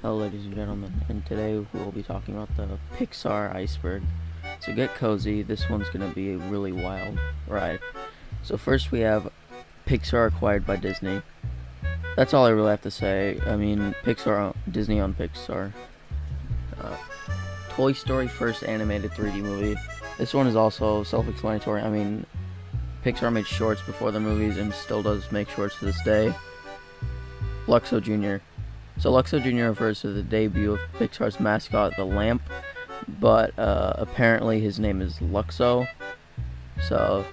Hello ladies and gentlemen, and today we'll be talking about the Pixar Iceberg. So get cozy, this one's going to be a really wild ride. So first we have Pixar acquired by Disney. That's all I really have to say. I mean, Disney on Pixar. Toy Story first animated 3D movie. This one is also self-explanatory. I mean, Pixar made shorts before the movies and still does make shorts to this day. Luxo Jr. So Luxo Jr. refers to the debut of Pixar's mascot, the lamp, but apparently his name is Luxo. So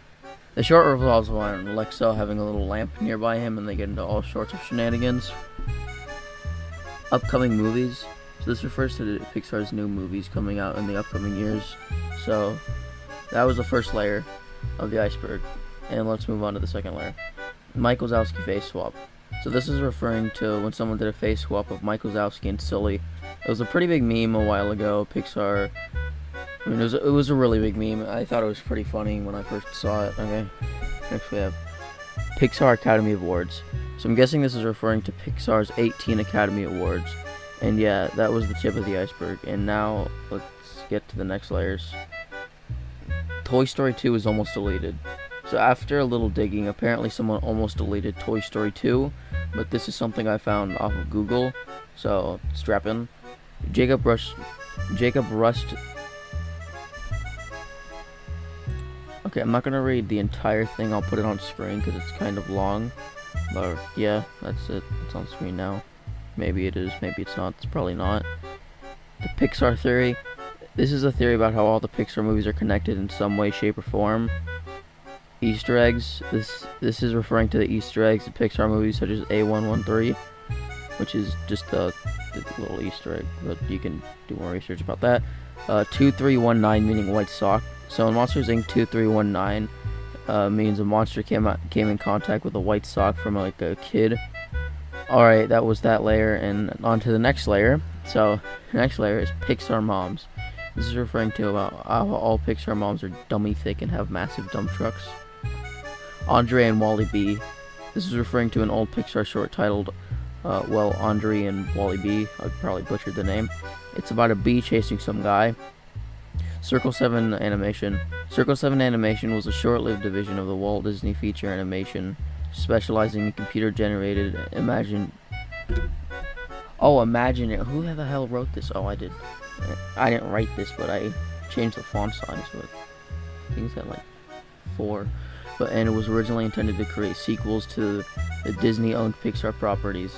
the short revolves around Luxo having a little lamp nearby him, and they get into all sorts of shenanigans. Upcoming movies. So this refers to Pixar's new movies coming out in the upcoming years. So that was the first layer of the iceberg, and let's move on to the second layer. Mike Wazowski face swap. So this is referring to when someone did a face swap of Mike Wazowski and Sully. It was a pretty big meme a while ago. Pixar, I mean, it was a really big meme. I thought it was pretty funny when I first saw it. Okay, next we have Pixar Academy Awards. So I'm guessing this is referring to Pixar's 18 Academy Awards. And yeah, that was the tip of the iceberg. And now let's get to the next layers. Toy Story 2 is almost deleted. So after a little digging, apparently someone almost deleted Toy Story 2, but this is something I found off of Google, so strap in. Jacob Rust. Okay, I'm not gonna read the entire thing. I'll put it on screen because it's kind of long. But yeah, that's it. It's on screen now. Maybe it is. Maybe it's not. It's probably not. The Pixar theory. This is a theory about how all the Pixar movies are connected in some way, shape, or form. Easter eggs. This is referring to the Easter eggs in Pixar movies such as A113, which is just the little Easter egg, but you can do more research about that. 2319 meaning white sock. So in Monsters Inc. 2319 means a monster came in contact with a white sock from like a kid. Alright, that was that layer, and on to the next layer. So the next layer is Pixar moms. This is referring to about how all Pixar moms are dummy thick and have massive dump trucks. Andre and Wally B. This is referring to an old Pixar short titled, Andre and Wally B. I probably butchered the name. It's about a bee chasing some guy. Circle 7 Animation. Circle 7 Animation was a short-lived division of the Walt Disney Feature Animation, specializing in computer-generated Imagine It. Who the hell wrote this? Oh, I did. I didn't write this, but I changed the font size, but I think it's got like 4. And it was originally intended to create sequels to the Disney-owned Pixar properties.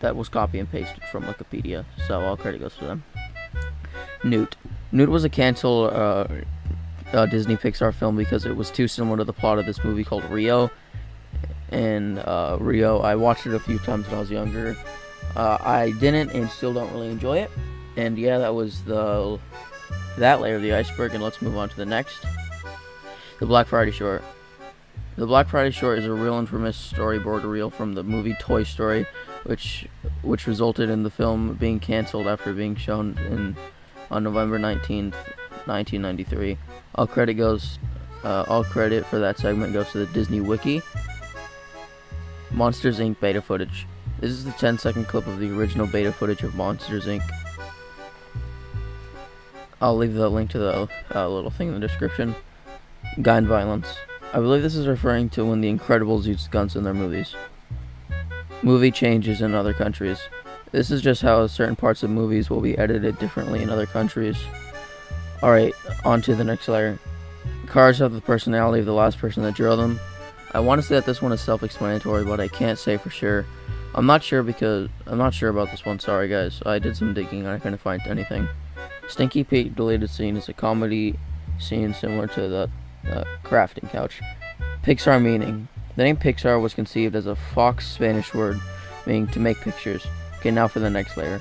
That was copy and pasted from Wikipedia, so all credit goes to them. Newt. Newt was a canceled Disney Pixar film because it was too similar to the plot of this movie called Rio. And Rio, I watched it a few times when I was younger. I didn't and still don't really enjoy it. And yeah, that was that layer of the iceberg, and let's move on to the next. The Black Friday short. The Black Friday short is a real infamous storyboard reel from the movie Toy Story, which resulted in the film being canceled after being shown on November 19th, 1993. All credit for that segment goes to the Disney Wiki. Monsters Inc. beta footage. This is the 10-second clip of the original beta footage of Monsters Inc. I'll leave the link to the little thing in the description. Gun violence. I believe this is referring to when The Incredibles used guns in their movies. Movie changes in other countries. This is just how certain parts of movies will be edited differently in other countries. Alright, on to the next layer. Cars have the personality of the last person that drove them. I want to say that this one is self-explanatory, but I can't say for sure. I'm not sure about this one, sorry guys. I did some digging and I couldn't find anything. Stinky Pete deleted scene is a comedy scene similar to the crafting couch. Pixar meaning. The name Pixar was conceived as a Fox Spanish word meaning to make pictures. Okay, now for the next layer.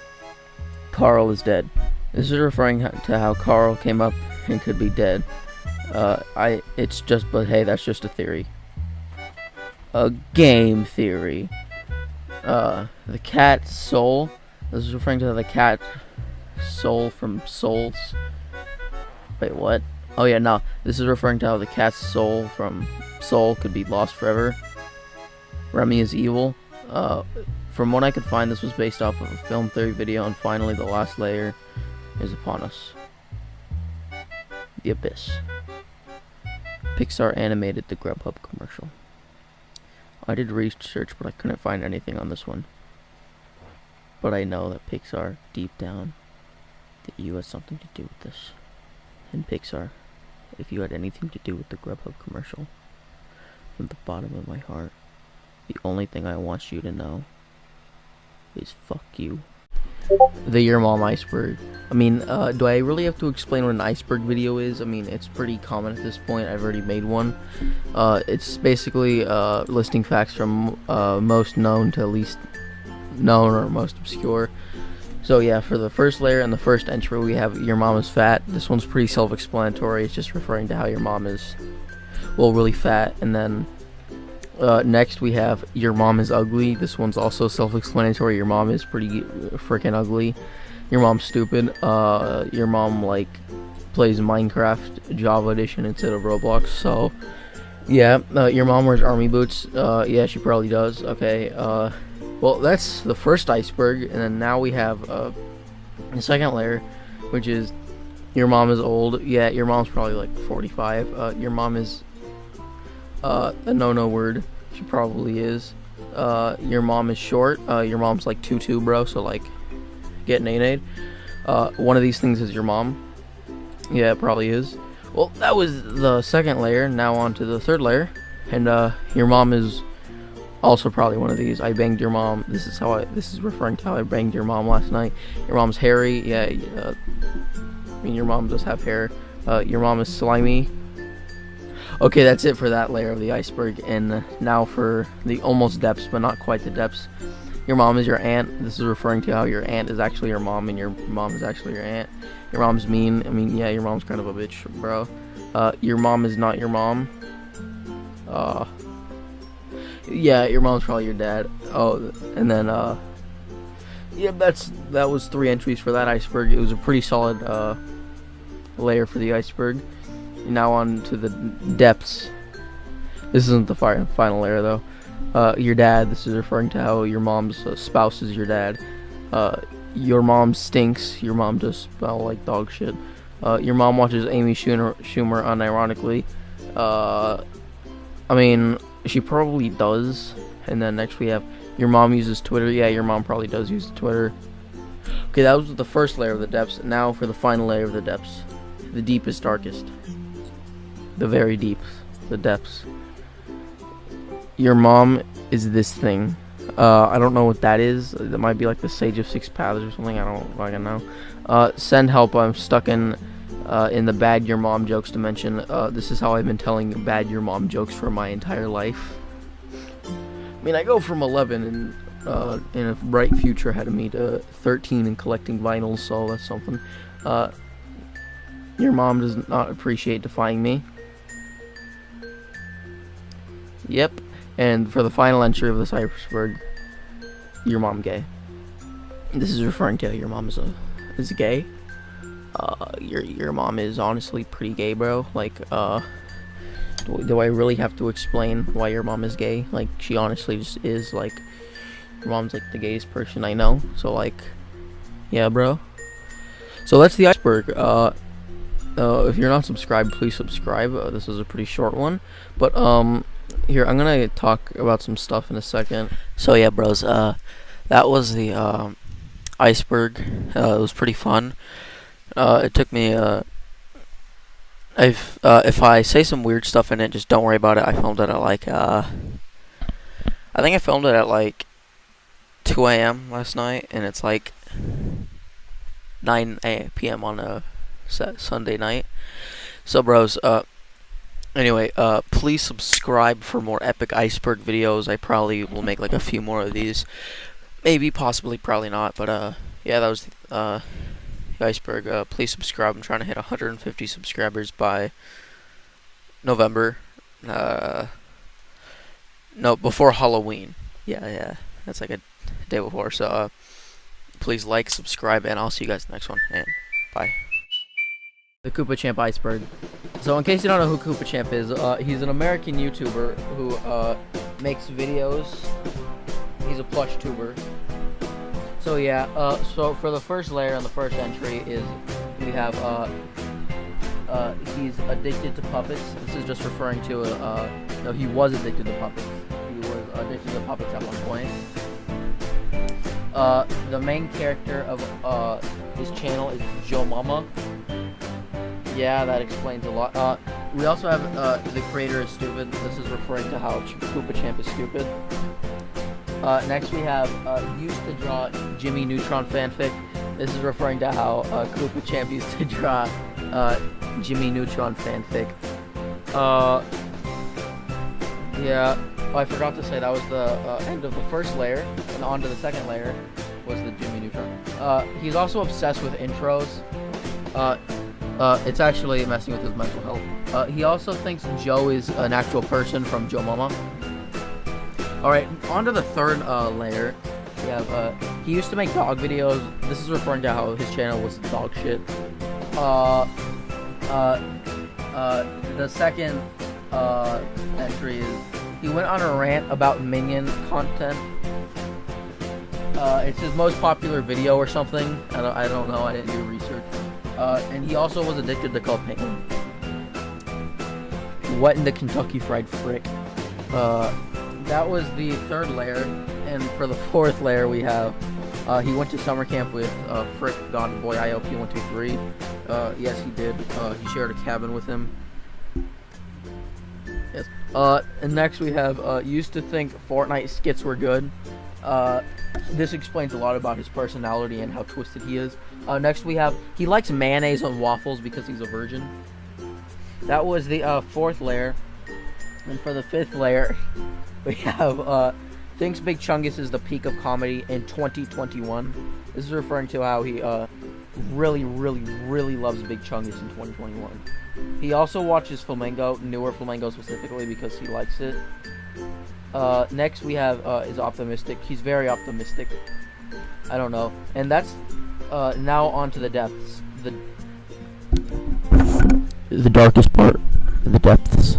Carl is dead. This is referring to how Carl came up and could be dead. But hey, that's just a theory. A game theory. The cat Soul. This is referring to the cat Soul from Souls. Wait, what? Oh yeah, no. This is referring to how the cat's soul from Soul could be lost forever. Remy is evil. From what I could find, this was based off of a film theory video, and finally the last layer is upon us. The Abyss. Pixar animated the Grubhub commercial. I did research, but I couldn't find anything on this one. But I know that Pixar, deep down, that you had something to do with this. And Pixar, if you had anything to do with the Grubhub commercial, from the bottom of my heart, the only thing I want you to know is fuck you. The Your Mom Iceberg. I mean, do I really have to explain what an iceberg video is? I mean, it's pretty common at this point. I've already made one. It's basically listing facts from most known to least known or most obscure. So yeah, for the first layer and the first entry, we have Your Mom is Fat. This one's pretty self-explanatory. It's just referring to how your mom is, well, really fat. And then next we have Your Mom is Ugly. This one's also self-explanatory. Your mom is pretty freaking ugly. Your mom's stupid. Your mom like plays Minecraft Java Edition instead of Roblox. So yeah, your mom wears army boots. Yeah, she probably does. Okay. Well, that's the first iceberg, and then now we have the second layer, which is your mom is old. Yeah, your mom's probably like 45. Your mom is a no word. She probably is. Your mom is short. Your mom's like 2'2", bro. So like, get nay. One of these things is your mom. Yeah, it probably is. Well, that was the second layer. Now on to the third layer, and your mom is also probably one of these. I banged your mom. This is referring to how I banged your mom last night. Your mom's hairy. Yeah, I mean your mom does have hair. Your mom is slimy. Okay, that's it for that layer of the iceberg. And now for the almost depths, but not quite the depths. Your mom is your aunt. This is referring to how your aunt is actually your mom, and your mom is actually your aunt. Your mom's mean. I mean, yeah, your mom's kind of a bitch, bro. Your mom is not your mom. Yeah, your mom's probably your dad. Oh, and then yeah, that was 3 entries for that iceberg. It was a pretty solid layer for the iceberg. Now on to the depths. This isn't the final layer though. Your dad. This is referring to how your mom's spouse is your dad. Your mom stinks. Your mom does smell like dog shit. Your mom watches Amy Schumer unironically. I mean, she probably does. And then next we have your mom uses Twitter. Yeah, your mom probably does use Twitter. Okay, that was the first layer of the depths. Now for the final layer of the depths. The deepest, darkest. The very deep. The depths. Your mom is this thing. I don't know what that is. That might be like the Sage of Six Paths or something. I don't fucking know. Send help. I'm stuck in the bad your mom jokes dimension. This is how I've been telling bad your mom jokes for my entire life. I mean, I go from 11 and in a bright future ahead of me to 13 and collecting vinyls, so that's something. Your mom does not appreciate defying me. Yep. And for the final entry of this iceberg, your mom gay. This is referring to your mom is gay. Your mom is honestly pretty gay, bro. Like, do I really have to explain why your mom is gay? Like, she honestly just is. Like, your mom's like the gayest person I know. So like, yeah, bro. So that's the iceberg. If you're not subscribed, please subscribe. This is a pretty short one, but here I'm gonna talk about some stuff in a second. So yeah, bros. That was the iceberg. It was pretty fun. It took me if I say some weird stuff in it, just don't worry about it. I filmed it at like I think I filmed it at like 2 a.m. last night, and it's like 9 p.m. on a Sunday night. So bros, anyway, please subscribe for more epic iceberg videos. I probably will make like a few more of these. Maybe, possibly, probably not. But yeah, that was the iceberg. Please subscribe. I'm trying to hit 150 subscribers by November. No, before Halloween. Yeah, that's like a day before. So please like, subscribe, and I'll see you guys next one. And bye. The Koopa Champ iceberg. So in case you don't know who Koopa Champ is, he's an American YouTuber who makes videos He's a plush tuber. So yeah, so for the first layer on the first entry is we have he's addicted to puppets. This is just referring to no, he was addicted to puppets. He was addicted to puppets at one point. The main character of his channel is Joe Mama. Yeah, that explains a lot. We also have the creator is stupid. This is referring to how Koopa Champ is stupid. Next we have used to draw Jimmy Neutron fanfic. This is referring to how Koopa Champ used to draw Jimmy Neutron fanfic. Yeah. Oh, I forgot to say that was the end of the first layer, and on to the second layer was the Jimmy Neutron. He's also obsessed with intros. It's actually messing with his mental health. He also thinks Joe is an actual person from Joe Mama. Alright, on to the third layer. We have, he used to make dog videos. This is referring to how his channel was dog shit. The second entry is he went on a rant about Minion content. It's his most popular video or something. I don't know. I didn't do research. And he also was addicted to Penguin. What in the Kentucky Fried Frick? That was the third layer, and for the fourth layer we have he went to summer camp with Frick God Boiiop123. Yes, he did. He shared a cabin with him. Yes. And next we have used to think Fortnite skits were good. This explains a lot about his personality and how twisted he is. Next we have he likes mayonnaise on waffles because he's a virgin. That was the fourth layer. And for the fifth layer, we have thinks Big Chungus is the peak of comedy in 2021. This is referring to how he really loves Big Chungus in 2021. He also watches Flamingo, newer Flamingo specifically, because he likes it. Next we have is optimistic. He's very optimistic. I don't know. And that's now on to the depths. The darkest part. The depths.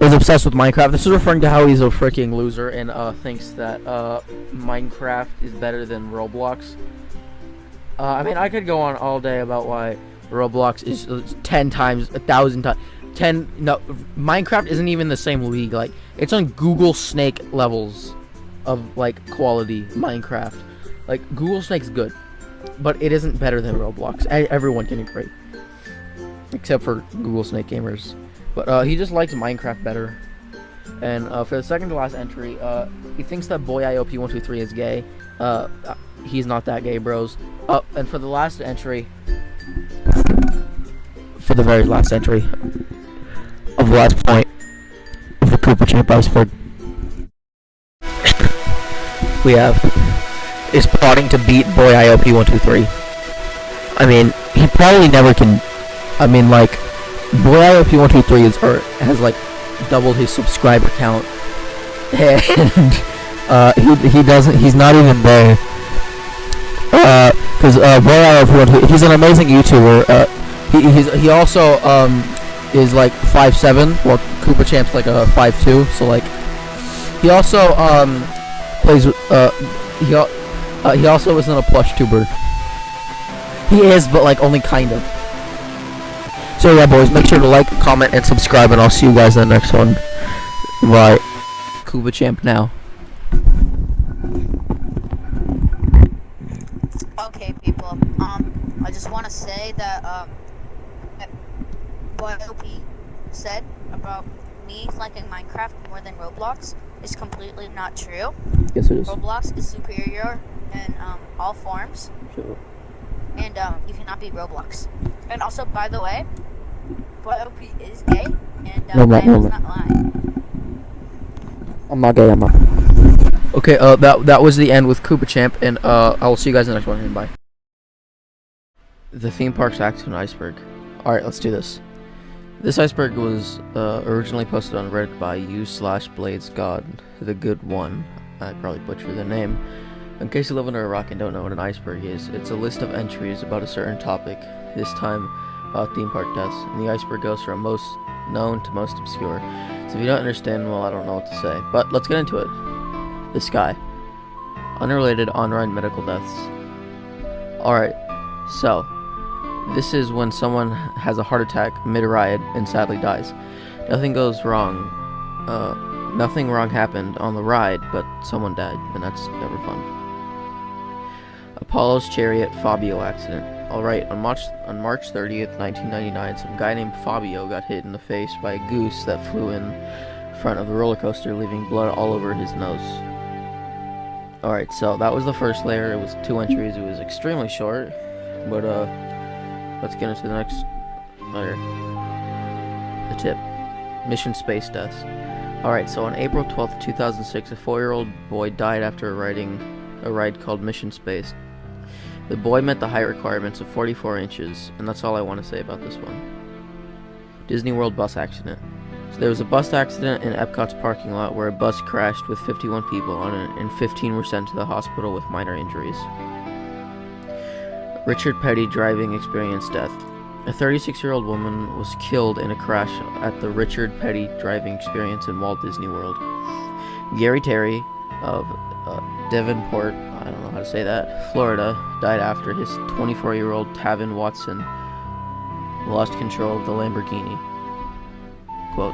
Is obsessed with Minecraft. This is referring to how he's a freaking loser and thinks that Minecraft is better than Roblox. I mean, I could go on all day about why Roblox is 10 times, 1,000 times, 10. No, Minecraft isn't even the same league. Like, it's on Google Snake levels of like quality. Minecraft, like Google Snake's good, but it isn't better than Roblox. Everyone can agree, except for Google Snake gamers. But he just likes Minecraft better. And for the second to last entry, he thinks that Boiiop123 is gay. He's not that gay, bros. And for the last entry, for the very last entry of the last point of the Koopa Champ Iceberg, we have is plotting to beat Boiiop123. I mean, he probably never can. I mean, like, Boiiop123 has like doubled his subscriber count, and he doesn't. He's not even there. Because Boiiop123, he's an amazing YouTuber. He also is like 5'7", while Koopa Champ's like a 5'2". So like, he also plays. He also isn't a plush tuber. He is, but like only kind of. So yeah, boys, make sure to like, comment, and subscribe, and I'll see you guys in the next one. Bye. Koopa Champ now. Okay, people. I just want to say that what OP said about me liking Minecraft more than Roblox is completely not true. Yes, it is. Roblox is superior in all forms. Sure. And you cannot beat Roblox. And also, by the way, Boiiop is gay, and I was not lying. I'm not gay. I'm not. Okay. That was the end with Koopa Champ, and I will see you guys in the next one. Bye. The theme park's active on Iceberg. All right, let's do this. This iceberg was originally posted on Reddit by u/BladesGod, the good one. I probably butchered the name. In case you live under a rock and don't know what an iceberg is, it's a list of entries about a certain topic, this time about theme park deaths, and the iceberg goes from most known to most obscure. So if you don't understand, well, I don't know what to say, but let's get into it. This guy. Unrelated on-ride medical deaths. Alright, so this is when someone has a heart attack mid-ride and sadly dies. Nothing goes wrong. Nothing wrong happened on the ride, but someone died, and that's never fun. Apollo's Chariot Fabio accident. Alright, on March 30th, 1999, some guy named Fabio got hit in the face by a goose that flew in front of the roller coaster, leaving blood all over his nose. Alright, so that was the first layer. It was 2 entries. It was extremely short, but let's get into the next layer. The tip. Mission space deaths. Alright, so on April 12th, 2006, a 4-year-old boy died after riding a ride called Mission Space. The boy met the height requirements of 44 inches, and that's all I want to say about this one. Disney World bus accident. So there was a bus accident in Epcot's parking lot where a bus crashed with 51 people on it, and 15 were sent to the hospital with minor injuries. Richard Petty driving experience death. A 36-year-old woman was killed in a crash at the Richard Petty driving experience in Walt Disney World. Gary Terry of Devonport, I don't know how to say that, Florida, died after his 24-year-old Tavin Watson lost control of the Lamborghini. Quote.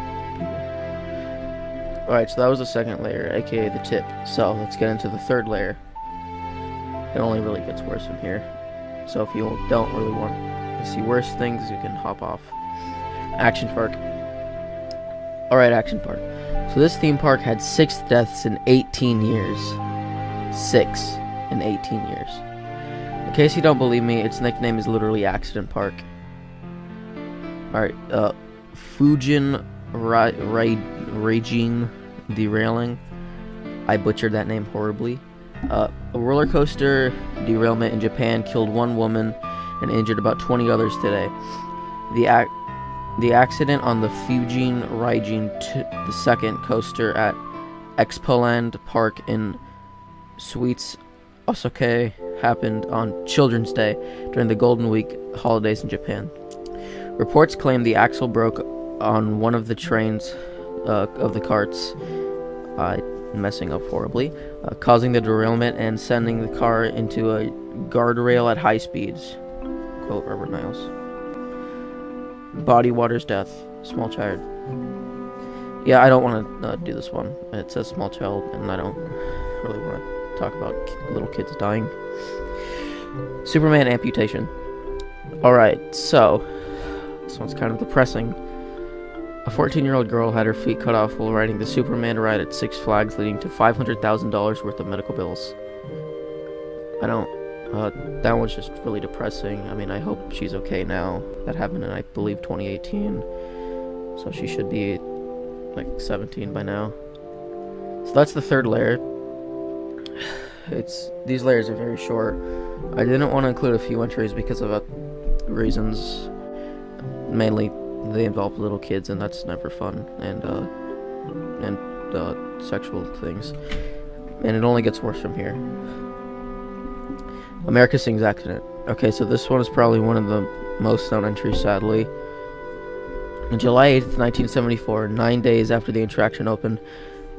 Alright, so that was the second layer, aka the tip. So let's get into the third layer. It only really gets worse from here. So if you don't really want to see worse things, you can hop off. Action Park. Alright, Action Park. So this theme park had 6 deaths in 18 years. 6 in 18 years. In case you don't believe me, its nickname is literally Accident Park. Alright, Fujin Raging Derailing. I butchered that name horribly. A roller coaster derailment in Japan killed 1 woman and injured about 20 others today. The accident on the Fujin Raging the second coaster at Expoland Park in Suites Osaka happened on Children's Day during the Golden Week holidays in Japan. Reports claim the axle broke on one of the trains of the carts, messing up horribly, causing the derailment and sending the car into a guardrail at high speeds. Quote Robert Niles. Body Water's death. Small child. Yeah, I don't want to do this one. It says small child, and I don't really want to talk about little kids dying. Superman amputation. Alright, so this one's kind of depressing. A 14-year-old girl had her feet cut off while riding the Superman ride at Six Flags, leading to $500,000 worth of medical bills. That one's just really depressing. I mean, I hope she's okay now. That happened in, I believe, 2018. So she should be, like, 17 by now. So that's the third layer. These layers are very short. I didn't want to include a few entries because of reasons. Mainly, they involve little kids, and that's never fun. And sexual things. And it only gets worse from here. America Sings accident. Okay, so this one is probably one of the most known entries, sadly. On July 8th, 1974, 9 days after the attraction opened,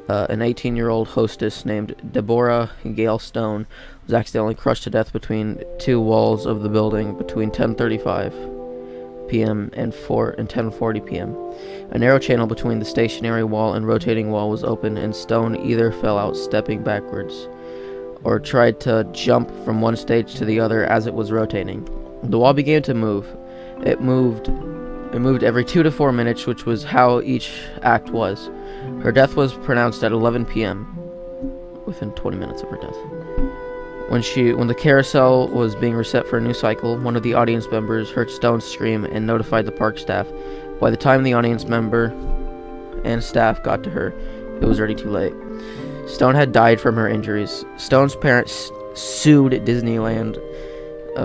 an 18-year-old hostess named Deborah Gale Stone was accidentally crushed to death between 2 walls of the building between 10:35 p.m. and 10:40 p.m. A narrow channel between the stationary wall and rotating wall was open, and Stone either fell out stepping backwards or tried to jump from one stage to the other as it was rotating. The wall began to move. It moved every 2 to 4 minutes, which was how each act was. Her death was pronounced at 11 p.m. within 20 minutes of her death. When the carousel was being reset for a new cycle, one of the audience members heard Stone scream and notified the park staff. By the time the audience member and staff got to her, it was already too late. Stone had died from her injuries. Stone's parents sued Disneyland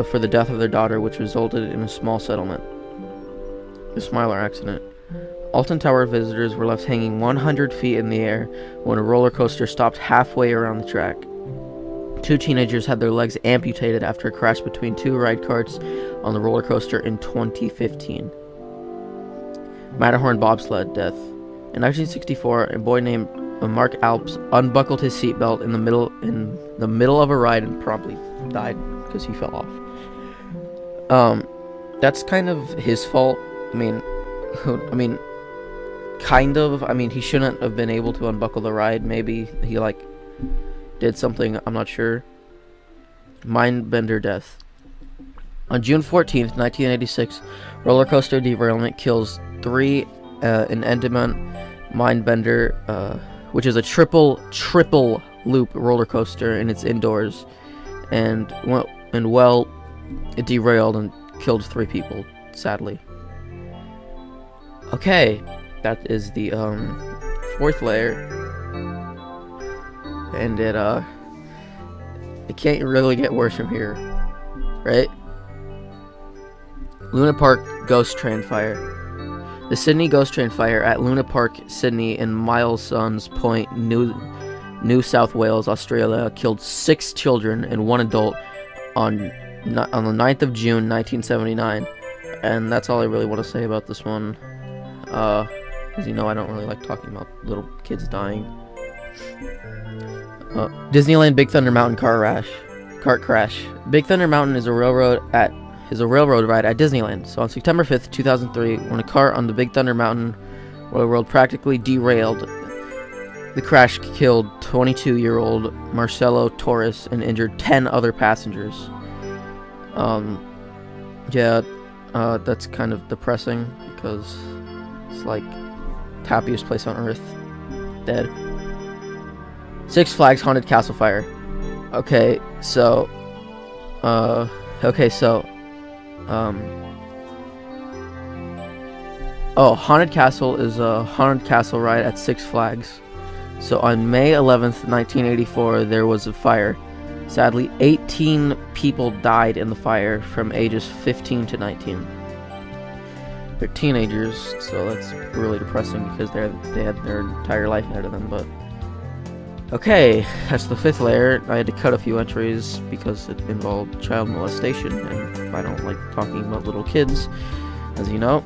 for the death of their daughter, which resulted in a small settlement. The Smiler accident. Alton Tower visitors were left hanging 100 feet in the air when a roller coaster stopped halfway around the track. 2 teenagers had their legs amputated after a crash between 2 ride carts on the roller coaster in 2015. Matterhorn bobsled death. In 1964, a boy named Mark Alps unbuckled his seatbelt in the middle of a ride and promptly died because he fell off. That's kind of his fault. I mean, kind of. I mean, he shouldn't have been able to unbuckle the ride. Maybe he like did something. I'm not sure. Mindbender death. On June 14th, 1986, roller coaster derailment kills 3 in Endymion Mindbender, which is a triple loop roller coaster, and it's indoors. And it derailed and killed 3 people, sadly. Okay, that is the 4th layer, and it can't really get worse from here, right? Luna Park Ghost Train Fire. The Sydney Ghost Train Fire at Luna Park, Sydney, in Milesons Point, New South Wales, Australia, killed 6 children and 1 adult on the 9th of June, 1979. And that's all I really want to say about this one. Because you know I don't really like talking about little kids dying. Disneyland Big Thunder Mountain cart crash. Big Thunder Mountain is a railroad ride at Disneyland. So on September 5th, 2003, when a car on the Big Thunder Mountain Railroad practically derailed, the crash killed 22-year-old Marcelo Torres and injured 10 other passengers. That's kind of depressing because it's like the happiest place on earth. Dead. Six Flags Haunted Castle Fire. Haunted Castle is a haunted castle ride at Six Flags. So on May 11th, 1984, there was a fire. Sadly, 18 people died in the fire from ages 15 to 19. They're teenagers, so that's really depressing because they had their entire life ahead of them, but... Okay, that's the 5th layer. I had to cut a few entries because it involved child molestation, and I don't like talking about little kids, as you know.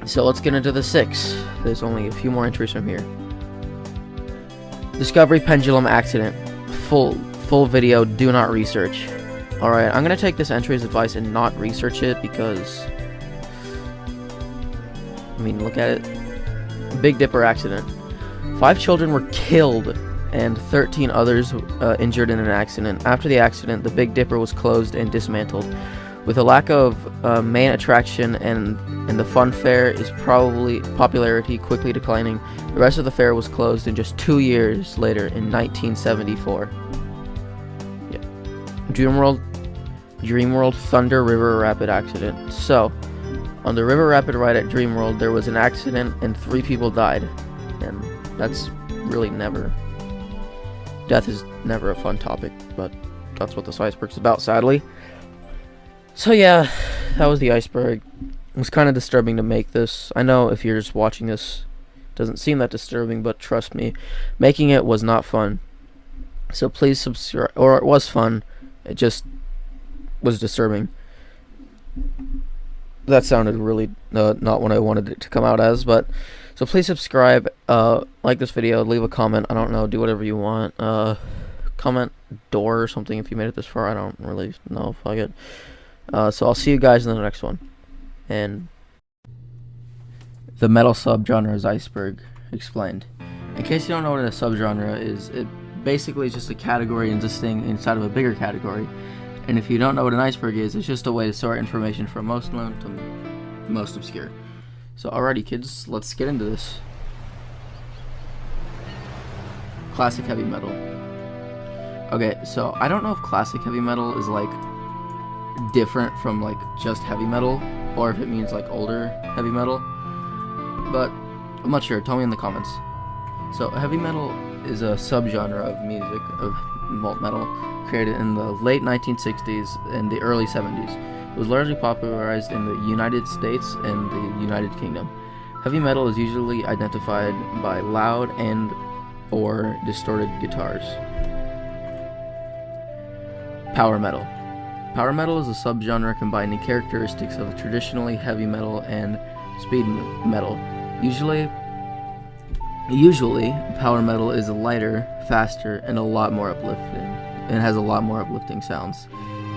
So let's get into the 6. There's only a few more entries from here. Discovery Pendulum Accident. Full video, do not research. Alright, I'm gonna take this entry's advice and not research it because... I mean, look at it. Big Dipper accident. 5 children were killed and 13 others injured in an accident. After the accident, the Big Dipper was closed and dismantled. With a lack of main attraction and the fun fair is probably popularity quickly declining, the rest of the fair was closed in just 2 years later in 1974. Yeah. Dreamworld Thunder River Rapid accident. So, on the River Rapid ride at Dreamworld, there was an accident and 3 people died. And that's really never... Death is never a fun topic, but that's what this iceberg's about, sadly. So yeah, that was the iceberg. It was kind of disturbing to make this. I know if you're just watching this, it doesn't seem that disturbing, but trust me, making it was not fun. So please subscribe, or it was fun, it just was disturbing. That sounded really not what I wanted it to come out as, but... So please subscribe, like this video, leave a comment, I don't know, do whatever you want. Comment door or something if you made it this far, I don't really know, fuck it. So I'll see you guys in the next one. And the metal subgenre is Iceberg explained. In case you don't know what a subgenre is, it basically is just a category existing inside of a bigger category. And if you don't know what an iceberg is, it's just a way to sort information from most known to most obscure. So alrighty kids, let's get into this. Classic heavy metal. Okay, so I don't know if classic heavy metal is like different from like just heavy metal, or if it means like older heavy metal, but I'm not sure, tell me in the comments. So heavy metal is a subgenre of music, of metal, created in the late 1960s and the early 70s. It was largely popularized in the United States and the United Kingdom. Heavy metal is usually identified by loud and or distorted guitars. Power metal. Power metal is a subgenre combining characteristics of traditionally heavy metal and speed metal. Usually Usually, power metal is lighter, faster, and a lot more uplifting. It has a lot more uplifting sounds.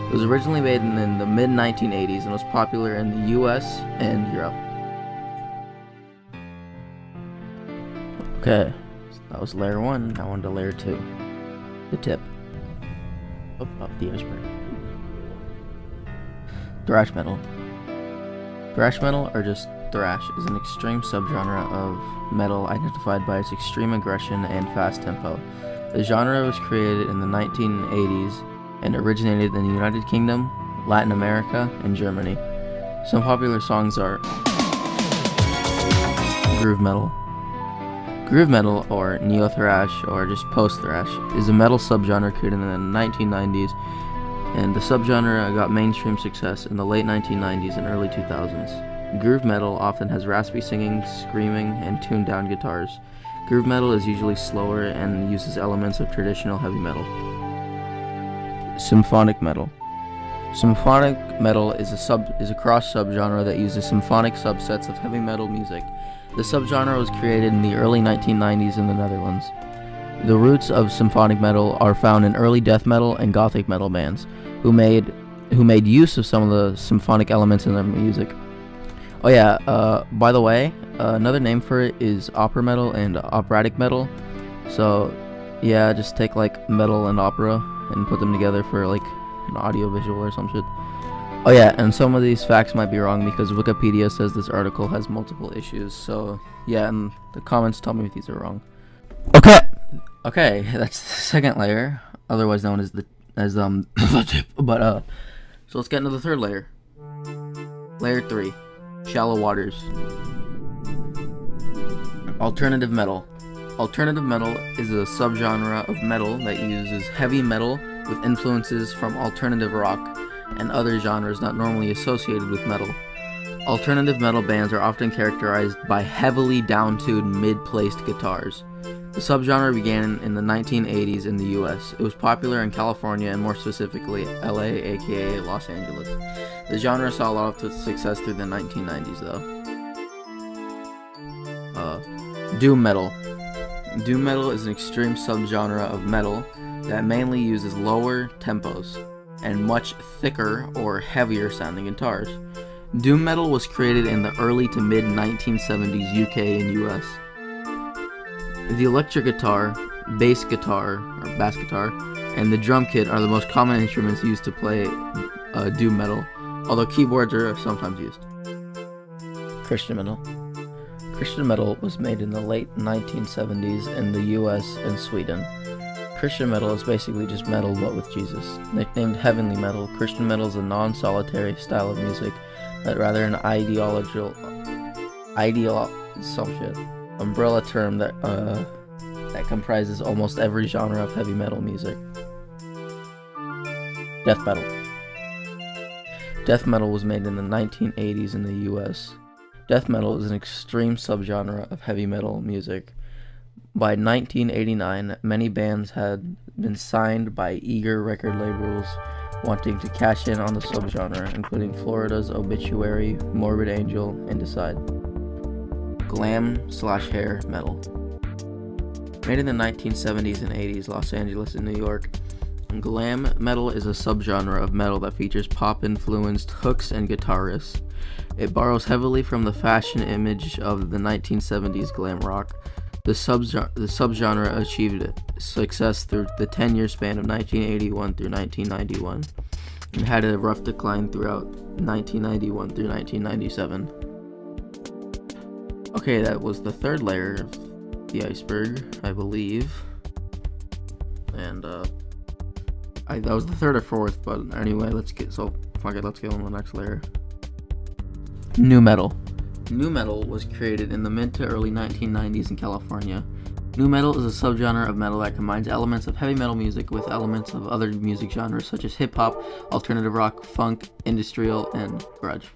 It was originally made in the mid-1980s and was popular in the US and Europe. Okay, so that was layer 1, now on to layer 2. The tip of the iceberg. Thrash metal. Thrash metal, or just thrash, is an extreme subgenre of metal identified by its extreme aggression and fast tempo. The genre was created in the 1980s and originated in the United Kingdom, Latin America, and Germany. Some popular songs are groove metal. Groove metal, or neo-thrash, or just post-thrash, is a metal subgenre created in the 1990s, and the subgenre got mainstream success in the late 1990s and early 2000s. Groove metal often has raspy singing, screaming, and tuned-down guitars. Groove metal is usually slower and uses elements of traditional heavy metal. Symphonic metal. Symphonic metal is a cross subgenre that uses symphonic subsets of heavy metal music. The subgenre was created in the early 1990s in the Netherlands. The roots of symphonic metal are found in early death metal and gothic metal bands, who made use of some of the symphonic elements in their music. Oh yeah, by the way, another name for it is opera metal and operatic metal. So yeah, just take like metal and opera and put them together for like an audio visual or some shit. Oh yeah, and some of these facts might be wrong because Wikipedia says this article has multiple issues. So yeah, and the comments tell me if these are wrong. Okay, that's the second layer, otherwise known as the tip. But so let's get into the third layer. Layer 3, shallow waters. Alternative metal. Alternative metal is a subgenre of metal that uses heavy metal with influences from alternative rock and other genres not normally associated with metal. Alternative metal bands are often characterized by heavily down-tuned mid-placed guitars. The subgenre began in the 1980s in the US. It was popular in California and more specifically LA, aka Los Angeles. The genre saw a lot of success through the 1990s though. Doom metal. Doom metal is an extreme subgenre of metal that mainly uses lower tempos and much thicker or heavier sounding guitars. Doom metal was created in the early to mid 1970s UK and US. The electric guitar, bass guitar, and the drum kit are the most common instruments used to play doom metal, although keyboards are sometimes used. Christian metal. Christian metal was made in the late 1970s in the US and Sweden. Christian metal is basically just metal but with Jesus. Nicknamed heavenly metal, Christian metal is a non-solitary style of music that rather an umbrella term that comprises almost every genre of heavy metal music. Death metal. Death metal was made in the 1980s in the US. Death metal is an extreme subgenre of heavy metal music. By 1989, many bands had been signed by eager record labels wanting to cash in on the subgenre, including Florida's Obituary, Morbid Angel, and Decide. Glam/hair metal. Made in the 1970s and 80s, Los Angeles and New York, glam metal is a subgenre of metal that features pop-influenced hooks and guitar riffs. It borrows heavily from the fashion image of the 1970s glam rock. The subgenre achieved success through the 10-year span of 1981 through 1991 and had a rough decline throughout 1991 through 1997. Okay, that was the third layer of the iceberg, I believe. And that was the third or fourth, but anyway, let's get on to the next layer. Nu metal. Nu metal was created in the mid to early 1990s in California. Nu metal is a subgenre of metal that combines elements of heavy metal music with elements of other music genres such as hip hop, alternative rock, funk, industrial, and grunge.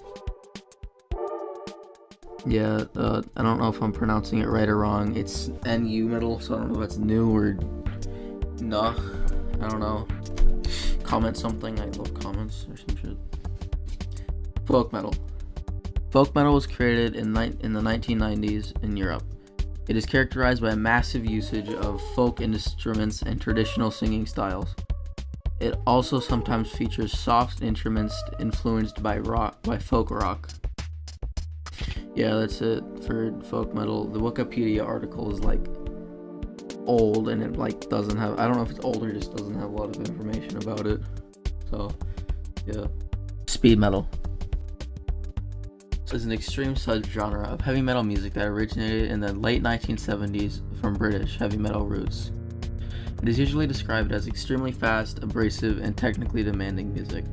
Yeah, I don't know if I'm pronouncing it right or wrong. It's NU metal, so I don't know if that's new or nah. I don't know. Comment something. I love comments or some shit. Folk metal. Folk metal was created in the 1990s in Europe. It is characterized by a massive usage of folk instruments and traditional singing styles. It also sometimes features soft instruments influenced by folk rock. Yeah, that's it for folk metal. The Wikipedia article is like old and it like doesn't have, I don't know if it's old or just doesn't have a lot of information about it. So, yeah. Speed metal. This is an extreme subgenre of heavy metal music that originated in the late 1970s from British heavy metal roots. It is usually described as extremely fast, abrasive, and technically demanding music.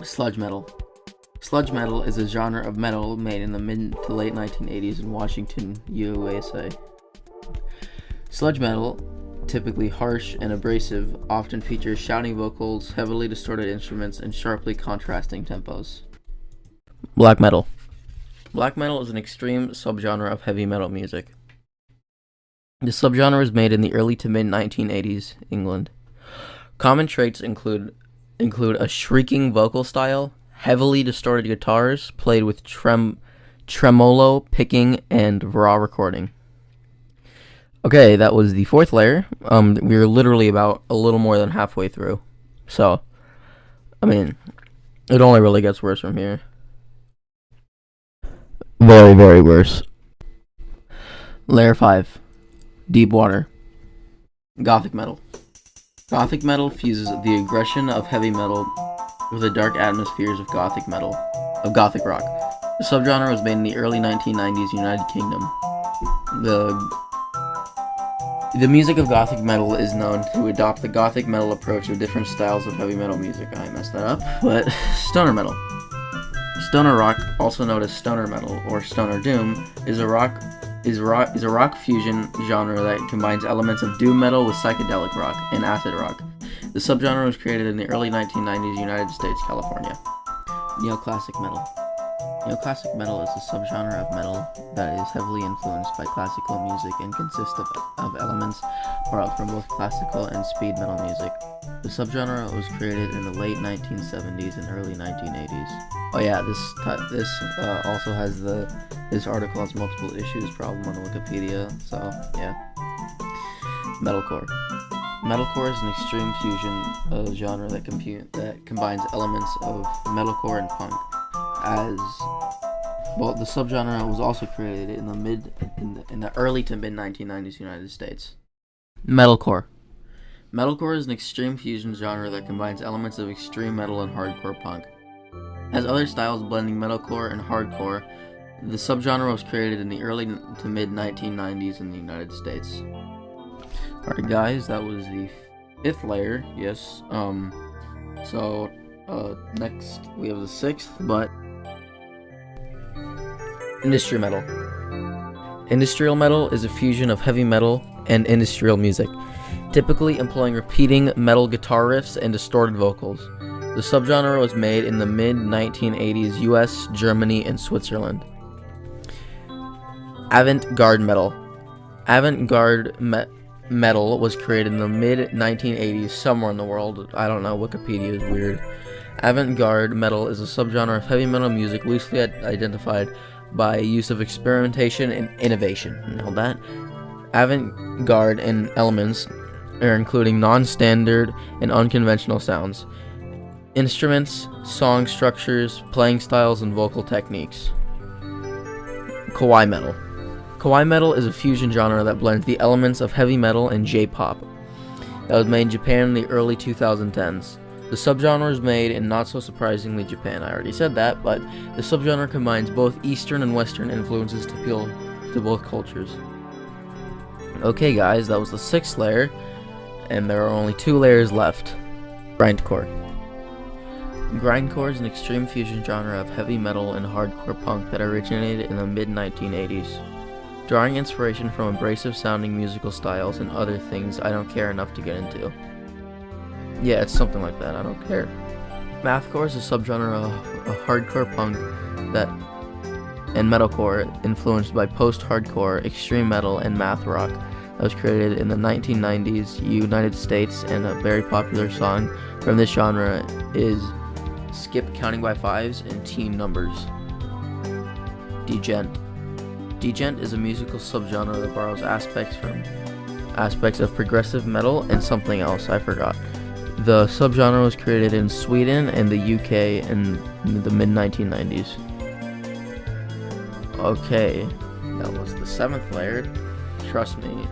Sludge metal. Sludge metal is a genre of metal made in the mid to late 1980s in Washington, USA. Sludge metal, typically harsh and abrasive, often features shouting vocals, heavily distorted instruments, and sharply contrasting tempos. Black metal. Black metal is an extreme subgenre of heavy metal music. The subgenre was made in the early to mid 1980s England. Common traits include a shrieking vocal style, heavily distorted guitars played with tremolo picking, and raw recording. Okay, that was the fourth layer. We were literally about a little more than halfway through. So, I mean, it only really gets worse from here. Very, very worse. Layer 5. Deep water. Gothic metal. Gothic metal fuses the aggression of heavy metal with the dark atmospheres of Gothic rock. The subgenre was made in the early 1990s United Kingdom. The music of Gothic metal is known to adopt the Gothic metal approach of different styles of heavy metal music. I messed that up, but stoner metal. Stoner rock, also known as stoner metal or stoner doom, is a rock fusion genre that combines elements of doom metal with psychedelic rock and acid rock. The subgenre was created in the early 1990s United States, California. Neoclassic metal. Neoclassic metal is a subgenre of metal that is heavily influenced by classical music and consists of elements borrowed from both classical and speed metal music. The subgenre was created in the late 1970s and early 1980s. Oh yeah, this also has this article has multiple issues problem on Wikipedia, so yeah. Metalcore. Metalcore is an extreme fusion genre that combines elements of metalcore and punk. The subgenre was also created in the early to mid 1990s United States. Metalcore. Metalcore is an extreme fusion genre that combines elements of extreme metal and hardcore punk. As other styles blending metalcore and hardcore, the subgenre was created in the early to mid 1990s in the United States. Alright guys, that was the 5th layer, yes. Next we have the 6th, but industrial metal. Industrial metal is a fusion of heavy metal and industrial music, typically employing repeating metal guitar riffs and distorted vocals. The subgenre was made in the mid-1980s US, Germany, and Switzerland. Avant-garde metal. Avant-garde metal was created in the mid-1980s somewhere in the world. I don't know, Wikipedia is weird. Avant-garde metal is a subgenre of heavy metal music loosely identified by use of experimentation and innovation. Now that avant-garde and elements are including non-standard and unconventional sounds, instruments, song structures, playing styles, and vocal techniques. Kawaii metal. Kawaii metal is a fusion genre that blends the elements of heavy metal and J-pop. That was made in Japan in the early 2010s. The subgenre is made in, not so surprisingly, Japan. I already said that, but the subgenre combines both Eastern and Western influences to appeal to both cultures. Okay guys, that was the 6th layer, and there are only 2 layers left. Grindcore. Grindcore is an extreme fusion genre of heavy metal and hardcore punk that originated in the mid-1980s. Drawing inspiration from abrasive sounding musical styles and other things I don't care enough to get into. Yeah, it's something like that, I don't care. Mathcore is a subgenre of hardcore punk and metalcore influenced by post-hardcore, extreme metal, and math rock that was created in the 1990s United States, and a very popular song from this genre is Skip Counting by Fives and Team Numbers. Degent. Degent is a musical subgenre that borrows aspects of progressive metal and something else I forgot. The subgenre was created in Sweden and the UK in the mid 1990s. Okay, that was the 7th layer. Trust me,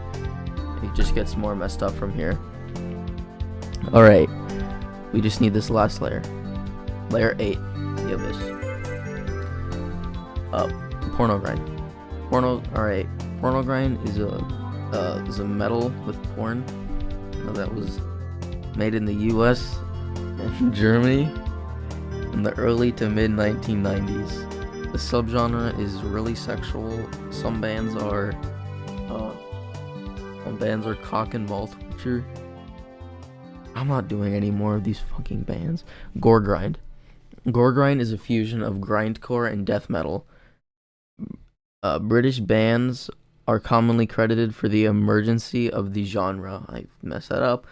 it just gets more messed up from here. Alright, we just need this last layer. Layer 8, the abyss. Porno grind. Alright, porno grind is a metal with porn that was made in the US and Germany in the early to mid 1990s. The subgenre is really sexual. Some bands are cock and ball torture. I'm not doing any more of these fucking bands. Gore grind. Gore grind is a fusion of grindcore and death metal. British bands are commonly credited for the emergence of the genre. I messed that up.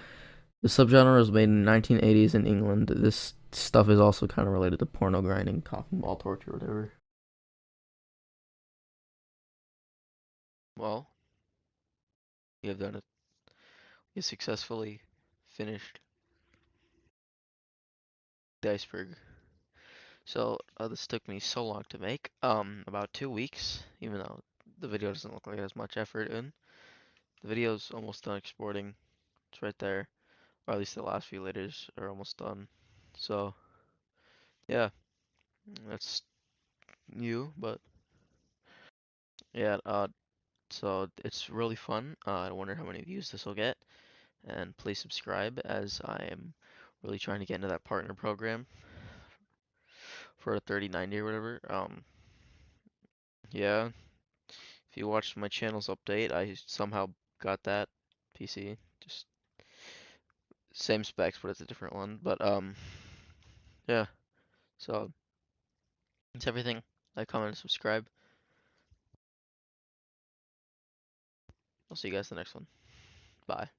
The subgenre was made in the 1980s in England. This stuff is also kind of related to porno grinding, cock and ball torture, whatever. Well, you have done it. You successfully finished the iceberg. So this took me so long to make. About 2 weeks, even though the video doesn't look like it has much effort in. The video's almost done exporting. It's right there, or at least the last few layers are almost done. So yeah, that's new, but yeah. So it's really fun. I wonder how many views this will get, and please subscribe as I am really trying to get into that partner program for a 3090 or whatever. Yeah. If you watched my channel's update, I somehow got that PC. Just same specs, but it's a different one. But yeah. So that's everything. Like, comment, and subscribe. I'll see you guys in the next one. Bye.